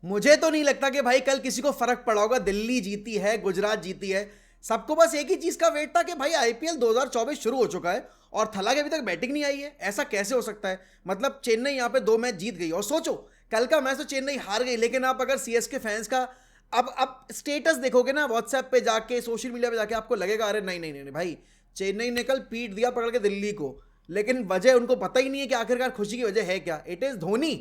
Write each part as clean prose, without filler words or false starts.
मुझे तो नहीं लगता कि भाई कल किसी को फर्क पड़ा होगा। दिल्ली जीती है, गुजरात जीती है, सबको बस एक ही चीज का वेट था कि भाई आईपीएल 2024 शुरू हो चुका है और थला के अभी तक बैटिंग नहीं आई है। ऐसा कैसे हो सकता है? मतलब चेन्नई यहाँ पे 2 मैच जीत गई और सोचो कल का मैच तो चेन्नई हार गई, लेकिन आप अगर सीएसके फैंस का अब स्टेटस देखोगे ना व्हाट्सएप पे जाके, सोशल मीडिया पे जाके, आपको लगेगा अरे नहीं नहीं नहीं भाई, चेन्नई ने कल पीट दिया पकड़ के दिल्ली को। लेकिन वजह उनको पता ही नहीं है कि आखिरकार खुशी की वजह है क्या। It is Dhoni.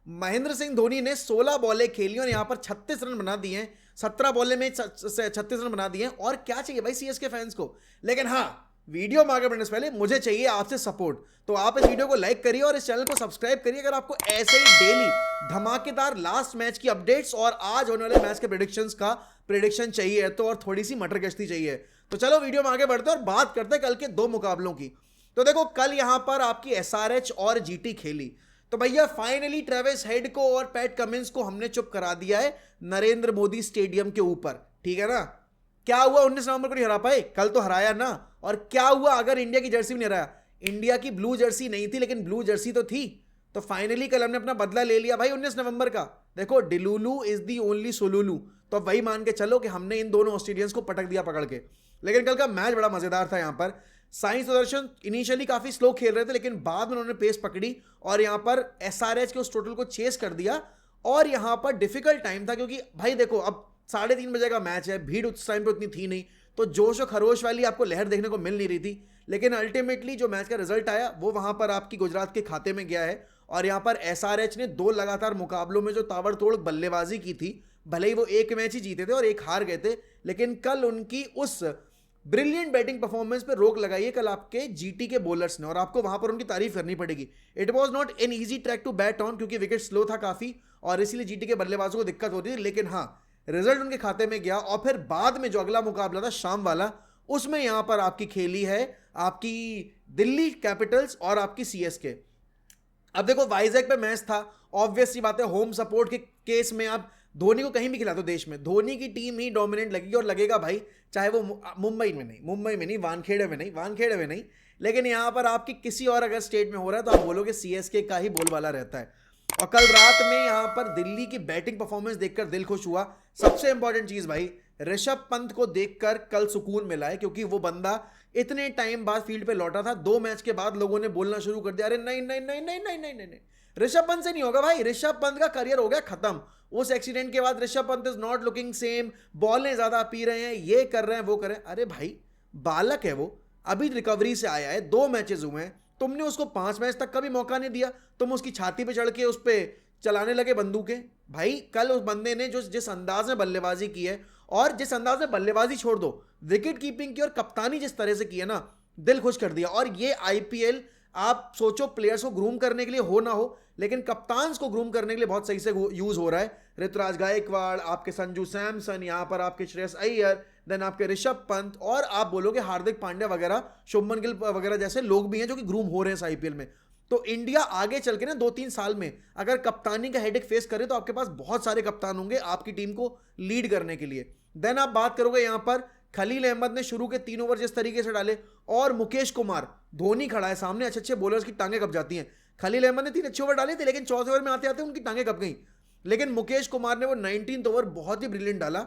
महेंद्र सिंह धोनी ने 16 बॉलें खेली और यहां पर 36 रन बना दिए हैं। 17 बॉले में 36 रन बना दिए हैं। और क्या चाहिए भाई सीएसके फैंस को? लेकिन हाँ, वीडियो में आगे बढ़ने से पहले मुझे चाहिए आपसे सपोर्ट। तो आप इस वीडियो को लाइक करिए और इस चैनल को सब्सक्राइब करिए अगर आपको ऐसे ही डेली धमाकेदार लास्ट मैच की अपडेट्स और आज होने वाले मैच के प्रेडिक्शन चाहिए तो, और थोड़ी सी मटर गश्ती चाहिए। तो चलो वीडियो में आगे बढ़ते हैं और बात करते हैं कल के 2 मुकाबलों की। तो देखो कल यहां पर आपकी एसआरएच और जीटी खेली। तो भैया फाइनली ट्रेविस हेड को और पैट कमिंस को हमने चुप करा दिया है नरेंद्र मोदी स्टेडियम के ऊपर। ठीक है ना? क्या हुआ 19 नवंबर को नहीं हरा पाए? कल तो हराया ना। और क्या हुआ अगर इंडिया की जर्सी भी नहीं हराया? इंडिया की ब्लू जर्सी नहीं थी लेकिन ब्लू जर्सी तो थी। तो फाइनली कल हमने अपना बदला ले लिया भाई 19 नवंबर का। देखो डिलूलू इज दी ओनली सोलूलू। तो वही मान के चलो कि हमने इन दोनों ऑस्ट्रेलियंस को पटक दिया पकड़ के। लेकिन कल का मैच बड़ा मजेदार था। यहां पर साई सुदर्शन इनिशियली काफी स्लो खेल रहे थे लेकिन बाद में उन्होंने पेस पकड़ी और यहां पर एसआरएच के उस टोटल को चेस कर दिया। और यहां पर डिफिकल्ट टाइम था क्योंकि भाई देखो अब 3:30 बजे का मैच है, भीड़ उस टाइम पे उतनी थी नहीं, तो जोश और खरोश वाली आपको लहर देखने को मिल नहीं रही थी। लेकिन अल्टीमेटली जो मैच का रिजल्ट आया वो वहां पर आपकी गुजरात के खाते में गया है। और यहां पर एसआरएच ने 2 लगातार मुकाबलों में जो ताबड़तोड़ बल्लेबाजी की थी, भले ही वो एक मैच ही जीते थे और एक हार गए थे, लेकिन कल उनकी उस ब्रिलियंट बैटिंग परफॉर्मेंस पे रोक लगाई है कल आपके जीटी के बॉलर्स ने और आपको वहां पर उनकी तारीफ करनी पड़ेगी। It was not an easy track to bat on क्योंकि विकेट स्लो था काफी और इसीलिए जीटी के बल्लेबाजों को दिक्कत होती थी। लेकिन हाँ, रिजल्ट उनके खाते में गया। और फिर बाद में जो अगला मुकाबला था शाम वाला, उसमें यहां पर आपकी खेली है आपकी दिल्ली कैपिटल्स और आपकी सीएसके। अब देखो वाइजैक पे मैच था, ऑब्वियस सी बात है होम सपोर्ट के केस में आप धोनी को कहीं भी खिला दो देश में, धोनी की टीम ही डोमिनेंट लगेगी और लगेगा भाई, चाहे वो मुंबई में नहीं, वानखेड़े में नहीं, लेकिन यहां पर आपकी किसी और अगर स्टेट में हो रहा है तो आप बोलोगे सीएसके का ही बोलबाला रहता है। और कल रात में यहां पर दिल्ली की बैटिंग परफॉर्मेंस देखकर दिल खुश हुआ। सबसे इंपॉर्टेंट चीज भाई, ऋषभ पंत को देखकर कल सुकून मिला है क्योंकि वो बंदा इतने टाइम बाद फील्ड पे लौटा था। 2 मैच के बाद लोगों ने बोलना शुरू कर दिया अरे नहीं नहीं नहीं नहीं नहीं नहीं नहीं नहीं, ऋषभ पंत से नहीं होगा भाई, ऋषभ पंत का करियर हो गया खत्म। उस एक्सीडेंट के बाद Rishabh Pant is not looking same, बॉलें ज्यादा पी रहे हैं, ये कर रहे हैं वो कर रहे हैं। अरे भाई बालक है वो, अभी रिकवरी से आया है, 2 मैचेस हुए हैं, तुमने उसको 5 मैच तक का भी मौका नहीं दिया, तुम उसकी छाती पे चढ़ के उस पर चलाने लगे बंदूकें। भाई कल उस बंदे ने जो जिस अंदाज में बल्लेबाजी की है, और जिस अंदाज में बल्लेबाजी छोड़ दो, विकेट कीपिंग की और कप्तानी जिस तरह से की है ना, दिल खुश कर दिया। और ये आईपीएल आप सोचो प्लेयर्स को ग्रूम करने के लिए हो ना हो, लेकिन कप्तान्स को ग्रूम करने के लिए बहुत सही से यूज हो रहा है। ऋतुराज गायकवाड़, आपके संजू सैमसन, यहां पर आपके श्रेयस अय्यर, देन आपके ऋषभ पंत, और आप बोलोगे हार्दिक पांड्या वगैरह, शुभमन गिल वगैरह जैसे लोग भी हैं जो कि ग्रूम हो रहे हैं इस आईपीएल में। तो इंडिया आगे चल के ना 2-3 साल में अगर कप्तानी का हेडेक फेस करे तो आपके पास बहुत सारे कप्तान होंगे आपकी टीम को लीड करने के लिए। देन आप बात करोगे यहां पर खलील अहमद ने शुरू के 3 ओवर जिस तरीके से डाले, और मुकेश कुमार, धोनी खड़ा है सामने, अच्छे अच्छे बॉलर्स की टांगे कब जाती हैं। खलील अहमद ने 3 अच्छे ओवर डाले थे लेकिन 4थे ओवर में आते आते उनकी टांगे कब गई। लेकिन मुकेश कुमार ने वो 19th ओवर बहुत ही ब्रिलियंट डाला।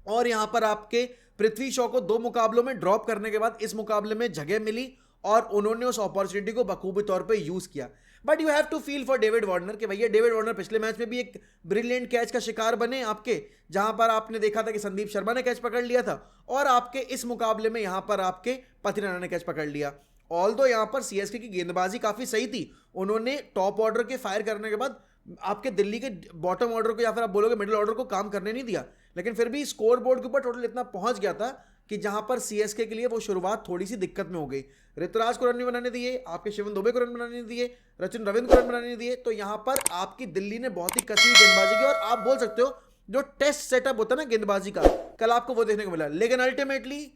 और यहां पर आपके पृथ्वी शॉ को 2 मुकाबलों में ड्रॉप करने के बाद इस मुकाबले में जगह मिली और उन्होंने उस अपॉर्चुनिटी को बखूबी तौर पे यूज किया। But you have to feel for David Warner कि भैया डेविड वार्नर पिछले मैच में भी एक ब्रिलियंट कैच का शिकार बने आपके, जहां पर आपने देखा था कि संदीप शर्मा ने कैच पकड़ लिया था, और आपके इस मुकाबले में यहां पर आपके पति राणा ने कैच पकड़ लिया। ऑल्दो यहां पर सीएसके की गेंदबाजी काफी सही थी, उन्होंने टॉप ऑर्डर के फायर करने के बाद आपके दिल्ली के बॉटम ऑर्डर को या फिर आप बोलोगे मिडिल ऑर्डर को काम करने नहीं दिया, लेकिन फिर भी स्कोर बोर्ड के ऊपर टोटल इतना पहुंच गया था कि जहां पर सीएसके के लिए वो शुरुआत थोड़ी सी दिक्कत में हो गई। ऋतुराज को रन नहीं बनाने दिए, आपके शिवन दुबे को रन बनाने नहीं दिए, रचिन रविंद्र को रन बनाने नहीं दिए। तो यहां पर आपकी दिल्ली ने बहुत ही कसी गेंदबाजी की, और आप बोल सकते हो जो टेस्ट सेटअप होता है ना गेंदबाजी का, कल आपको वो देखने को मिला। लेकिन अल्टीमेटली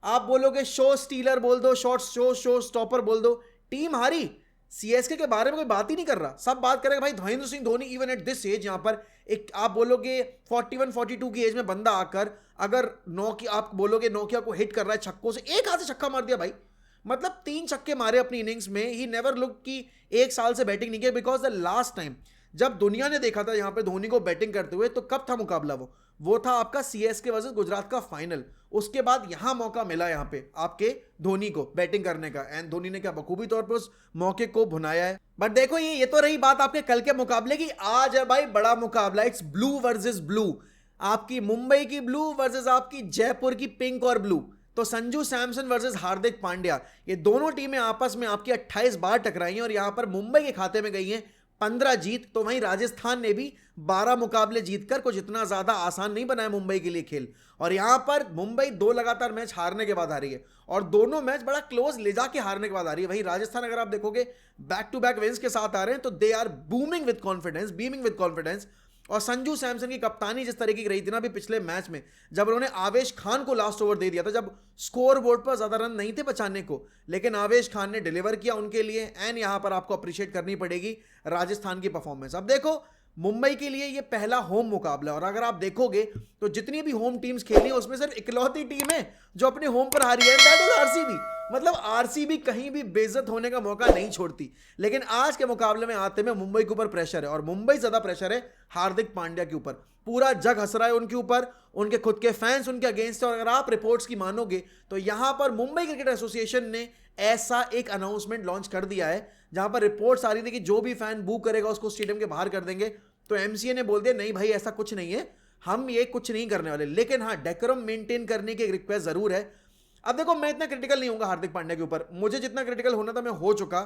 आप बोलोगे शो स्टीलर बोल दो, शो स्टॉपर बोल दो, टीम हारी। सीएसके के बारे में कोई बात ही नहीं कर रहा, सब बात करेगा भाई Mahendra Singh Dhoni. Even at this age, यहां पर एक आप बोलोगे 41-42 की एज में बंदा आकर अगर आप बोलोगे नोकिया को हिट कर रहा है छक्कों से, एक हाथ से छक्का मार दिया भाई, मतलब 3 छक्के मारे अपनी इनिंग्स में। ही नेवर लुक कि 1 साल से बैटिंग नहीं किया, बिकॉज द लास्ट टाइम जब दुनिया ने देखा था यहाँ पे धोनी को बैटिंग करते हुए, तो कब था मुकाबला? वो था आपका सीएसके वर्सेस गुजरात का फाइनल। उसके बाद यहां मौका मिला यहाँ पे आपके धोनी को बैटिंग करने का, एंड धोनी ने क्या बखूबी तौर पे उस मौके को भुनाया है। बट देखो ये तो रही बात आपके कल के मुकाबले की। आज है भाई बड़ा मुकाबला, इट्स ब्लू वर्सेस ब्लू। आपकी मुंबई की ब्लू वर्सेस आपकी जयपुर की पिंक और ब्लू। तो संजू सैमसन वर्सेस हार्दिक पांड्या, ये दोनों टीमें आपस में आपकी 28 बार टकराई हैं और यहां पर मुंबई के खाते में गई हैं 15 जीत। तो वहीं राजस्थान ने भी 12 मुकाबले जीतकर कुछ इतना ज्यादा आसान नहीं बनाया मुंबई के लिए खेल। और यहां पर मुंबई 2 लगातार मैच हारने के बाद आ रही है और दोनों मैच बड़ा क्लोज ले जाके हारने के बाद आ रही है। वहीं राजस्थान अगर आप देखोगे बैक टू बैक विंस के साथ आ रहे हैं, तो they are booming with confidence, beaming with confidence. और संजू सैमसन की कप्तानी जिस तरीके की रही थी ना अभी पिछले मैच में, जब उन्होंने आवेश खान को लास्ट ओवर दे दिया था, जब स्कोर बोर्ड पर ज्यादा रन नहीं थे बचाने को, लेकिन आवेश खान ने डिलीवर किया उनके लिए। एंड यहां पर आपको अप्रिशिएट करनी पड़ेगी राजस्थान की परफॉर्मेंस। अब देखो मुंबई के लिए ये पहला होम मुकाबला है और अगर आप देखोगे तो जितनी भी होम टीम्स खेली उसमें सिर्फ इकलौती टीम है जो अपने होम पर हारी है, दैट इज आरसीबी। मतलब आरसीबी कहीं भी बेइज्जत होने का मौका नहीं छोड़ती। लेकिन आज के मुकाबले में आते में मुंबई के ऊपर प्रेशर है और मुंबई ज्यादा प्रेशर है हार्दिक पांड्या के ऊपर। पूरा जग हंस रहा है उनके ऊपर, उनके खुद के फैंस उनके अगेंस्ट है। और अगर आप रिपोर्ट्स की मानोगे तो यहां पर मुंबई क्रिकेट एसोसिएशन ने ऐसा एक अनाउंसमेंट लॉन्च कर दिया है जहां पर रिपोर्ट्स आ रही थी कि जो भी फैन बू करेगा उसको स्टेडियम के बाहर कर देंगे। तो एमसीए ने बोल दिया नहीं भाई ऐसा कुछ नहीं है, हम ये कुछ नहीं करने वाले। लेकिन हाँ, डेकोरम मेंटेन करने की एक रिक्वेस्ट जरूर है। अब देखो मैं इतना क्रिटिकल नहीं हूंगा हार्दिक पांड्या के ऊपर, मुझे जितना क्रिटिकल होना था मैं हो चुका।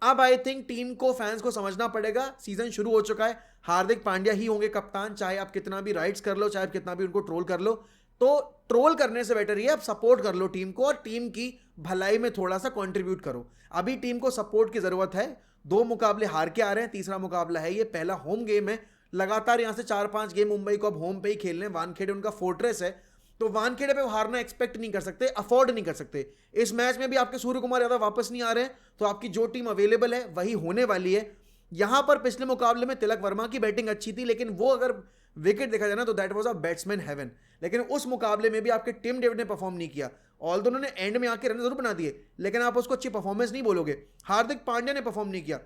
अब आई थिंक टीम को, फैंस को समझना पड़ेगा, सीजन शुरू हो चुका है, हार्दिक पांड्या ही होंगे कप्तान, चाहे आप कितना भी राइट्स कर लो, चाहे आप कितना भी उनको ट्रोल कर लो। तो ट्रोल करने से बेटर ये आप सपोर्ट कर लो टीम को और टीम की भलाई में थोड़ा सा कंट्रीब्यूट करो। अभी टीम को सपोर्ट की जरूरत है। 2 मुकाबले हार के आ रहे हैं, तीसरा मुकाबला है ये, पहला होम गेम है। लगातार यहां से 4-5 गेम मुंबई को अब होम पे ही खेलने, वानखेड़े उनका फोर्ट्रेस है, तो वानखेड़े पे हारना एक्सपेक्ट नहीं कर सकते, अफोर्ड नहीं कर सकते। इस मैच में भी आपके सूर्य कुमार यादव वापस नहीं आ रहे हैं, तो आपकी जो टीम अवेलेबल है वही होने वाली है। यहां पर पिछले मुकाबले में तिलक वर्मा की बैटिंग अच्छी थी, लेकिन वो अगर विकेट देखा जाए ना तो that was a batsman heaven. लेकिन उस मुकाबले में भी आपके टिम डेविड ने परफॉर्म नहीं किया। ऑल्दो उन्होंने एंड में आके रन जरूर बना दिए, लेकिन आप उसको अच्छी परफॉर्मेंस नहीं बोलोगे। हार्दिक पांड्या ने परफॉर्म नहीं किया।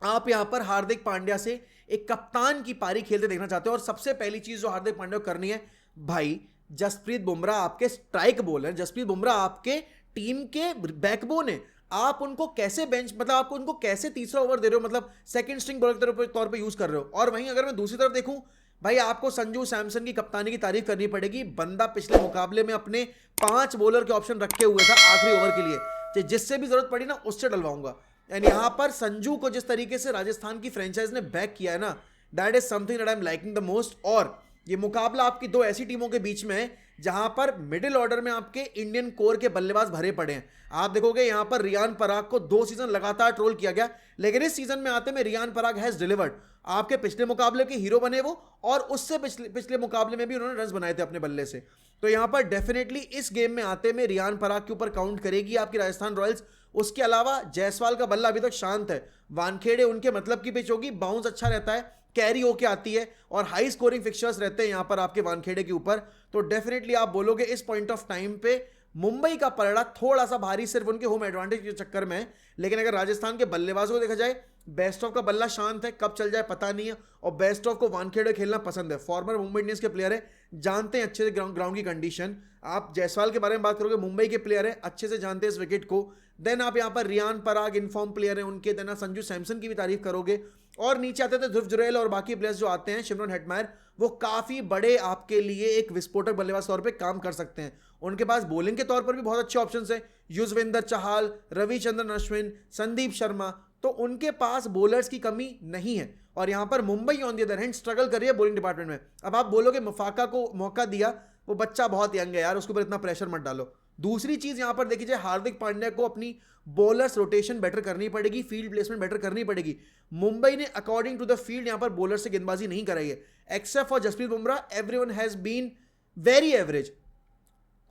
आप यहां पर हार्दिक पांड्या से एक कप्तान की पारी खेलते देखना चाहते हो और सबसे पहली चीज जो हार्दिक पांड्या को करनी है, भाई जसप्रीत बुमराह आपके स्ट्राइक बॉलर, जसप्रीत बुमराह आपके टीम के बैकबोन है। आप उनको कैसे बेंच, मतलब आप उनको कैसे तीसरा ओवर दे रहे हो, मतलब सेकंड स्ट्रिंग बॉलर के तौर पे यूज कर रहे हो। और वहीं अगर मैं दूसरी तरफ देखूं, भाई आपको संजू सैमसन की कप्तानी की तारीफ करनी पड़ेगी। बंदा पिछले मुकाबले में अपने 5 बॉलर के ऑप्शन रखे हुए था आखिरी ओवर के लिए, जिससे भी जरूरत पड़ी ना उससे डलवाऊंगा। एंड यहां पर संजू को जिस तरीके से राजस्थान की फ्रेंचाइज ने बैक किया है ना, that is something that I am liking the most. और ये मुकाबला आपकी 2 ऐसी टीमों के बीच में है जहां पर मिडिल ऑर्डर में आपके इंडियन कोर के बल्लेबाज भरे पड़े हैं। आप देखोगे यहां पर रियान पराग को 2 सीजन लगातार ट्रोल किया गया, लेकिन इस सीजन में आते में रियान पराग हैज डिलीवर्ड। आपके पिछले मुकाबले के हीरो बने वो, और उससे पिछले मुकाबले में भी उन्होंने रन बनाए थे अपने बल्ले से। तो यहां पर डेफिनेटली इस गेम में आते में रियान पराग के ऊपर काउंट करेगी आपकी राजस्थान रॉयल्स। उसके अलावा जायसवाल का बल्ला अभी तक शांत है, वानखेड़े उनके मतलब की पिच होगी, बाउंस अच्छा रहता है, कैरी होके आती है और हाई स्कोरिंग फिक्चर्स रहते हैं यहां पर आपके वानखेड़े के ऊपर। तो डेफिनेटली आप बोलोगे इस पॉइंट ऑफ टाइम पे मुंबई का पलड़ा थोड़ा सा भारी सिर्फ उनके होम एडवांटेज के चक्कर में है। लेकिन अगर राजस्थान के बल्लेबाजों को देखा जाए, बेस्ट ऑफ का बल्ला शांत है, कब चल जाए पता नहीं है, और बेस्ट ऑफ को वानखेड़े खेलना पसंद है। फॉर्मर मुंबई इंडियंस के प्लेयर है, जानते हैं अच्छे से ग्राउंड की कंडीशन। आप जायसवाल के बारे में बात करोगे, मुंबई के प्लेयर है, अच्छे से जानते हैं इस विकेट को। देन आप यहाँ पर रियान पराग इनफॉर्म प्लेयर है उनके, देन आप संजू सैमसन की भी तारीफ करोगे। और नीचे आते थे ध्रुव जुरैल और बाकी प्लेयर्स जो आते हैं, शिमरन हेटमायर, वो काफी बड़े आपके लिए एक विस्फोटक बल्लेबाज तौर पे काम कर सकते हैं। उनके पास बॉलिंग के तौर पर भी बहुत अच्छे ऑप्शंस हैं, युजवेंद्र चहल, रविचंद्रन अश्विन, संदीप शर्मा। तो उनके पास बॉलर्स की कमी नहीं है। और यहां पर Mumbai on the other hand struggle कर रही है बॉलिंग डिपार्टमेंट में। अब आप बोलोगे मुफाका को मौका दिया, वो बच्चा बहुत यंग है यार, उसके ऊपर इतना प्रेशर मत डालो। दूसरी चीज यहां पर देखी जाए, हार्दिक पांड्या को अपनी बॉलर्स रोटेशन बेटर करनी पड़ेगी, फील्ड प्लेसमेंट बेटर करनी पड़ेगी। मुंबई ने अकॉर्डिंग टू द फील्ड यहां पर बॉलर से गेंदबाजी नहीं कराई है, except for Jasprit Bumrah, everyone has been very average.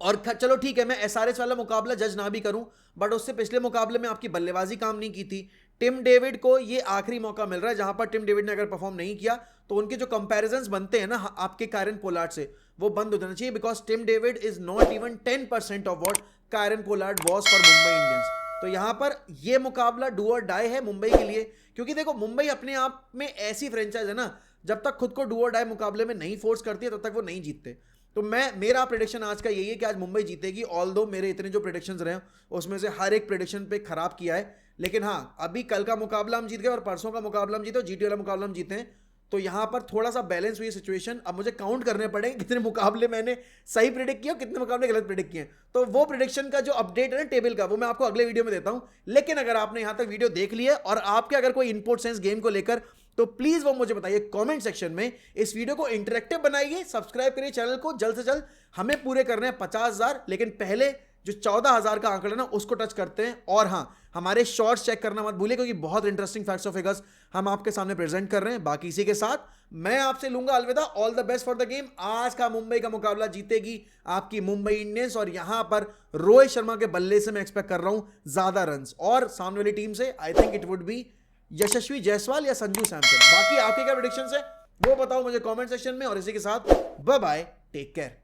और चलो ठीक है, मैं एसआरएच वाला मुकाबला जज ना भी करूं, बट उससे पिछले मुकाबले में आपकी बल्लेबाजी काम नहीं की थी। टिम डेविड को ये आखिरी मौका मिल रहा है जहां पर टिम डेविड ने अगर परफॉर्म नहीं किया तो उनके जो कंपैरिजंस बनते हैं ना आपके कायरन पोलार्ड से, वो बंद हो जाना चाहिए, because Tim David is not even 10% of what Kieron Pollard was for Mumbai Indians. तो यहां पर ये मुकाबला डू और डाई है मुंबई के लिए, क्योंकि देखो मुंबई अपने आप में ऐसी फ्रेंचाइज है ना, जब तक खुद को डू और डाई मुकाबले में नहीं फोर्स करती है तब तक वो नहीं जीतते। तो मेरा प्रेडिक्शन आज का यही है कि आज मुंबई जीतेगी, ऑल्दो मेरे इतने जो प्रेडिक्शंस रहे हैं उसमें से हर एक प्रेडिक्शन पे खराब किया है, लेकिन हाँ अभी कल का मुकाबला हम जीत गए और परसों का मुकाबला हम जीते और जीटी वाला मुकाबला हम जीते हैं, तो यहां पर थोड़ा सा बैलेंस हुई सिचुएशन। अब मुझे काउंट करने पड़ेंगे कितने मुकाबले मैंने सही प्रिडिक्ट किया और कितने मुकाबले गलत प्रिडिक्ट किए, तो वो प्रिडिक्शन का जो अपडेट है ना टेबल का, वो मैं आपको अगले वीडियो में देता हूं। लेकिन अगर आपने यहां तक वीडियो देख लिया और आपके अगर कोई इनपुट सेंस गेम को लेकर, तो प्लीज वो मुझे बताइए कमेंट सेक्शन में। इस वीडियो को इंटरेक्टिव बनाइए, सब्सक्राइब करिए चैनल को, जल्द से जल्द हमें पूरे करने हैं 50,000, लेकिन पहले जो 14,000 का आंकड़ा ना उसको टच करते हैं। और हाँ, हमारे शॉर्ट्स चेक करना मत भूलिए, क्योंकि बहुत इंटरेस्टिंग फैक्ट्स और फिगर्स हम आपके सामने प्रेजेंट कर रहे हैं। बाकी इसी के साथ मैं आपसे लूंगा अलविदा, all the best for the game. आज का मुंबई का मुकाबला जीतेगी आपकी मुंबई इंडियंस, और यहां पर रोहित शर्मा के बल्ले से मैं एक्सपेक्ट कर रहा हूं ज्यादा रन्स, और सामने वाली टीम से I think it would be Yashasvi Jaiswal या संजू सैमसन। बाकी आपके क्या प्रेडिक्शंस है वो बताओ मुझे कमेंट सेक्शन में, और इसी के साथ बाय बाय, टेक केयर।